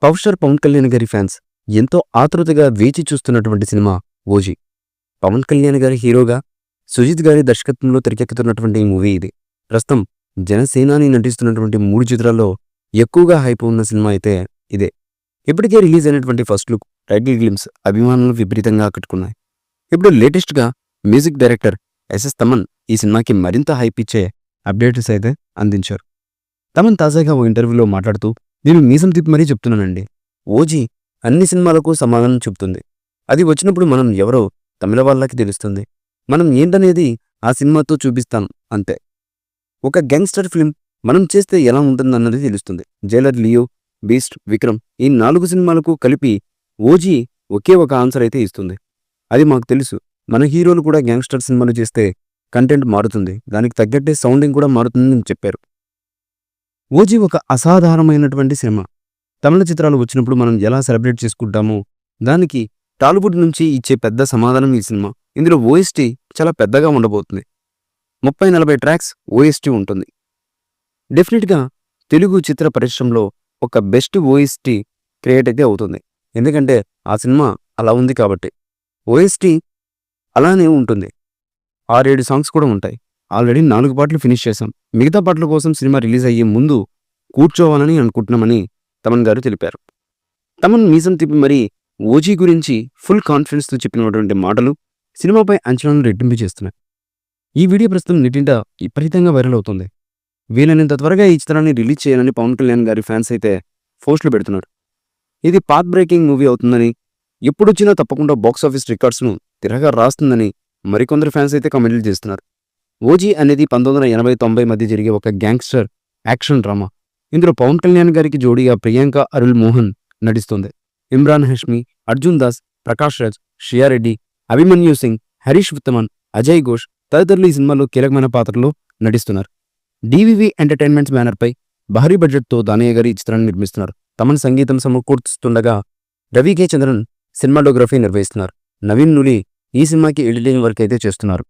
Power star Pawan Kalyan గారి fans ఎంతో ఆతృతగా వేచి చూస్తున్నటువంటి సినిమా ఓజీ. పవన్ కళ్యాణ్ గారి హీరోగా సుజిత్ గారి దర్శకత్వంలో తెరకెక్కుతున్నటువంటి మూవీ ఇది. ప్రస్తుతం జనసేనాని నటిస్తున్నటువంటి 3 చిత్రాల్లో ఎక్కువగా హైప్ ఉన్న సినిమా అయితే ఇదే. ఇప్పటికే రిలీజ్ అయినటువంటి ఫస్ట్ లుక్, టైటిల్ గ్లిమ్స్ అభిమానులను విపరీతంగా ఆకట్టుకున్నాయి. ఇప్పుడు లేటెస్ట్గా మ్యూజిక్ డైరెక్టర్ ఎస్ఎస్ తమన్ ఈ సినిమాకి మరింత హైప్ ఇచ్చే అప్డేట్స్ అయితే అందించారు. తమన్ తాజాగా ఓ ఇంటర్వ్యూలో మాట్లాడుతూ, నేను మీసం తిప్పి మరీ చెప్తున్నానండి, ఓజీ అన్ని సినిమాలకు సమాధానం చెప్తుంది. అది వచ్చినప్పుడు మనం ఎవరో తమిళ వాళ్ళకి తెలుస్తుంది. మనం ఏంటనేది ఆ సినిమాతో చూపిస్తాం అంతే. ఒక గ్యాంగ్స్టర్ ఫిల్మ్ మనం చేస్తే ఎలా ఉంటుందన్నది తెలుస్తుంది. జైలర్, లియో, బీస్ట్, విక్రమ్ ఈ 4 సినిమాలకు కలిపి ఓజీ ఒకే ఒక ఆన్సర్ అయితే ఇస్తుంది. అది మాకు తెలుసు. మన హీరోలు కూడా గ్యాంగ్స్టర్ సినిమాలు చేస్తే కంటెంట్ మారుతుంది, దానికి తగ్గట్టే సౌండింగ్ కూడా మారుతుందని చెప్పారు. ఓజీ ఒక అసాధారణమైనటువంటి సినిమా. తమిళ చిత్రాలు వచ్చినప్పుడు మనం ఎలా సెలబ్రేట్ చేసుకుంటామో దానికి టాలీవుడ్ నుంచి ఇచ్చే పెద్ద సమాధానం ఈ సినిమా. ఇందులో ఓఎస్టీ చాలా పెద్దగా ఉండబోతుంది. 30-40 ట్రాక్స్ ఓఎస్టీ ఉంటుంది. డెఫినెట్గా తెలుగు చిత్ర పరిశ్రమలో ఒక బెస్ట్ ఓఎస్టీ క్రియేట్ అయితే అవుతుంది. ఎందుకంటే ఆ సినిమా అలా ఉంది కాబట్టి. ఓఎస్టీ అలానే ఉంటుంది. 6-7 సాంగ్స్ కూడా ఉంటాయి. ఆల్రెడీ 4 పాటలు ఫినిష్ చేశాం. మిగతా పాటల కోసం సినిమా రిలీజ్ అయ్యే ముందు కూర్చోవాలని అనుకుంటున్నామని తమన్ గారు తెలిపారు. తమన్ మీసం తిప్పి మరీ ఓజీ గురించి ఫుల్ కాన్ఫిడెన్స్తో చెప్పినటువంటి మాటలు సినిమాపై అంచనాలను రెట్టింపు చేస్తున్నాయి. ఈ వీడియో ప్రస్తుతం నెట్టింట విపరీతంగా వైరల్ అవుతుంది. వీలైనంత త్వరగా ఈ చిత్రాన్ని రిలీజ్ చేయాలని పవన్ కళ్యాణ్ గారి ఫ్యాన్స్ అయితే పోస్టులు పెడుతున్నారు. ఇది పాత్ బ్రేకింగ్ మూవీ అవుతుందని, ఎప్పుడొచ్చినా తప్పకుండా బాక్సాఫీస్ రికార్డ్స్ను తిరగా రాస్తుందని మరికొందరు ఫ్యాన్స్ అయితే కామెంట్లు చేస్తున్నారు. ఓజీ అనేది 1980-90 మధ్య జరిగే ఒక గ్యాంగ్స్టర్ యాక్షన్ డ్రామా. ఇందులో పవన్ కళ్యాణ్ గారికి జోడీగా ప్రియాంక అరుల్ మోహన్ నటిస్తుంది. ఇమ్రాన్ హష్మి, అర్జున్ దాస్, ప్రకాష్ రాజ్, షియారెడ్డి, అభిమన్యు సింగ్, హరీష్ ఉత్తమన్, అజయ్ ఘోష్ తదితరులు ఈ సినిమాలో కీలకమైన పాత్రలో నటిస్తున్నారు. డివివి ఎంటర్టైన్మెంట్స్ బ్యానర్పై భారీ బడ్జెట్తో దానయ్య గారి ఈ చిత్రాన్ని నిర్మిస్తున్నారు. తమన్ సంగీతం సమకూర్చుతుండగా రవి కే చంద్రన్ సినిమాటోగ్రఫీ నిర్వహిస్తున్నారు. నవీన్ నులి ఈ సినిమాకి ఎడిటింగ్ వర్క్ అయితే చేస్తున్నారు.